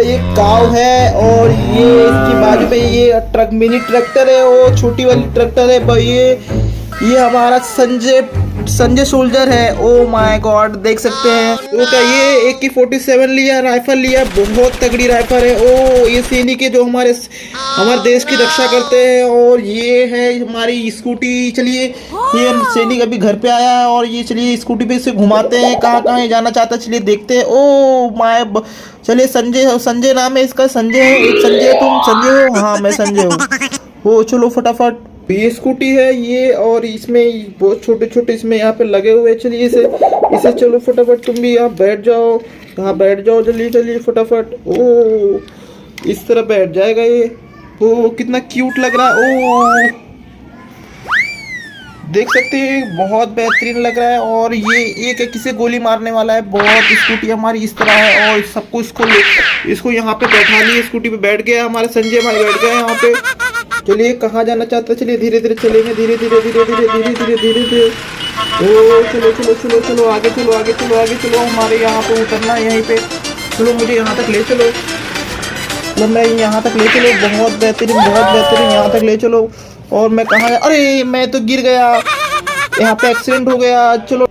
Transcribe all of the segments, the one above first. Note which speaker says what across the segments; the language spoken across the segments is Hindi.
Speaker 1: और ये काव है और ये इसकी बाजू में ये ट्रक मिनी ट्रैक्टर है, वो छोटी वाली ट्रैक्टर है भाई। ये हमारा संजय संजय सोल्जर है। ओ माय गॉड, देख सकते हैं वो क्या, ये AK-47 लिया, राइफल लिया, बहुत तगड़ी राइफल है। ओ ये सैनिक है जो हमारे देश की रक्षा करते हैं। और ये है हमारी स्कूटी। चलिए ये सैनिक अभी घर पे आया है और ये चलिए स्कूटी पे इसे घुमाते हैं, कहाँ कहाँ ये जाना चाहता है चलिए देखते हैं। ओ माय, चलिए संजय, संजय नाम है इसका, संजय है। एक संजय, तुम संजय हो? हाँ मैं संजय हूँ। हो चलो फटाफट। ये स्कूटी है ये, और इसमें बहुत छोटे छोटे इसमें यहाँ पे लगे हुए हैं। चलिए इसे चलो फटाफट, तुम भी यहाँ बैठ जाओ, यहाँ बैठ जाओ जल्दी चलिए फटाफट। ओ इस तरह बैठ जाएगा ये। ओ कितना क्यूट लग रहा है। ओ देख सकते हैं बहुत बेहतरीन लग रहा है। और ये एक किसे गोली मारने वाला है। बहुत स्कूटी हमारी इस तरह है और सबको इसको यहाँ पे बैठा लिया, स्कूटी पे बैठ गया हमारे संजय भाई, बैठ गए यहाँ पे। चलिए कहाँ जाना चाहता है, चलिए धीरे धीरे चलेंगे, धीरे धीरे धीरे धीरे धीरे धीरे धीरे धीरे। ओ चलो चलो चलो चलो आगे चलो आगे चलो आगे चलो, हमारे यहाँ पे उतरना है यहीं पे। चलो मुझे यहाँ तक ले चलो, तो मैं यहाँ तक ले चलो, बहुत बेहतरीन यहाँ तक ले चलो। और मैं कहाँ, अरे मैं तो गिर गया, यहाँ पे एक्सीडेंट हो गया। चलो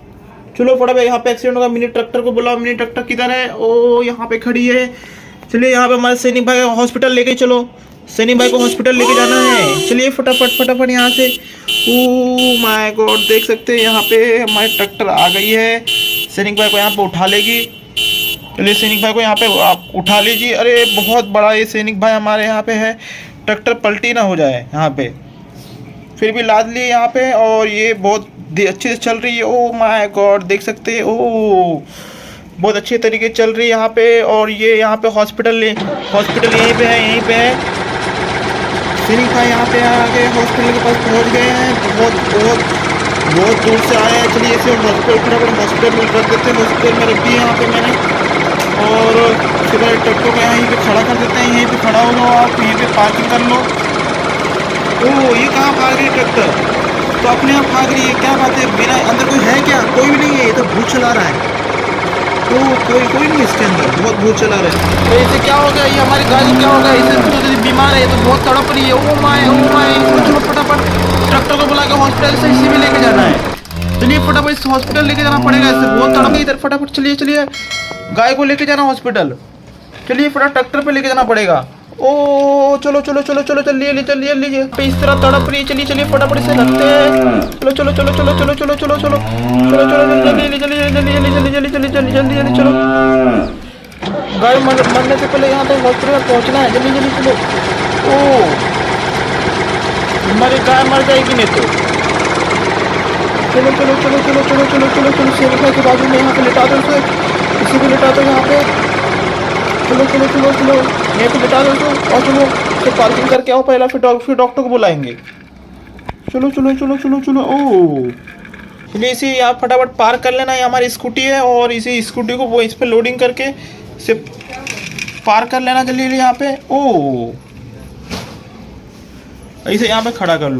Speaker 1: चलो फटाफट, यहाँ पे एक्सीडेंट होगा। मिनी ट्रैक्टर को बुलाओ, मिनी ट्रैक्टर किधर है? ओ यहाँ पे खड़ी है। चलिए यहाँ पे हमारे सैनिक भाई हॉस्पिटल लेके चलो, सैनिक भाई को हॉस्पिटल लेके जाना है। चलिए फटाफट फटाफट यहाँ से। ओ माय गॉड, देख सकते हैं यहाँ पे हमारी ट्रैक्टर आ गई है, सैनिक भाई को यहाँ पे उठा लेगी। चलिए सैनिक भाई को यहाँ पे आप उठा लीजिए। अरे बहुत बड़ा ये सैनिक भाई हमारे यहाँ पे है, ट्रैक्टर पलटी ना हो जाए यहाँ पे। फिर भी लाद लिए यहाँ पे, और ये बहुत अच्छे से चल रही है। ओ माय गॉड, देख सकते हैं। ओ बहुत अच्छे तरीके से चल रही है यहाँ पे। और ये यहाँ पे हॉस्पिटल यहीं पे है, यहीं पे है। सैनिक भाई यहाँ पे आ गए, हॉस्पिटल के पास पहुँच गए हैं। बहुत दूर से आए हैं। चलिए इसे हॉस्पिटल में रख देते हैं, हॉस्पिटल में रख दिए यहाँ पे मैंने। और उसके बाद ट्रैक्टर को यहीं पे खड़ा कर देते हैं, यहीं पे खड़ा हो जाओ आप, यहीं पे पार्किंग कर लो। ओ ये कहाँ भाग रही है ट्रैक्टर, तो अपने आप भाग रही है, क्या बात है? बिना अंदर कोई है क्या? कोई भी नहीं है, ये तो भूत चला रहा है। तो कोई नहीं इसके अंदर, बहुत भूत चला रहा है। तो इसे क्या हो गया, ये हमारी गाड़ी क्या हो गया? इसे तो बीमार है, ये तो बहुत तड़प रही है। ओ माय चलो फटाफट ट्रैक्टर को बुला के हॉस्पिटल से इसी में लेके जाना है। चलिए फटाफट इस हॉस्पिटल लेके जाना पड़ेगा, इससे बहुत तड़प है इधर। फटाफट चलिए चलिए, गाय को लेके जाना हॉस्पिटल। चलिए फटाफट ट्रैक्टर पे लेके जाना पड़ेगा। ओ चलो चलो चलो चलो चलिए लीजिए, इस तरह तड़प रही है। चलिए चलिए फटाफट से रखते हैं। चलो चलो चलो चलो चलो चलो चलो चलो चलो चलो जल्दी चलो। गाय मरने से पहले यहाँ तक हॉस्पिटल पहुँचना है, जल्दी चलो। ओ हमारी गाय मर जाएगी नहीं तो। चलो चलो चलो चलो चलो चलो चलो चलो सैनिक के बाजू में यहाँ पे लिटा दो इसे, इसी को लिटा दो यहाँ पे। चलो चलो चलो चलो यहीं पे लिटा दो इसको, और चलो तो पार्किंग करके आओ पहला, फिर डॉक्टर को बुलाएंगे। चलो चलो चलो चलो चलो। ओ चलिए इसे यहाँ फटाफट पार्क कर लेना, ये हमारी स्कूटी है, और इसी स्कूटी को वो इस पर लोडिंग करके इसे पार्क कर लेना जल्दी यहाँ पे। ओ इसे यहाँ पे खड़ा कर लो।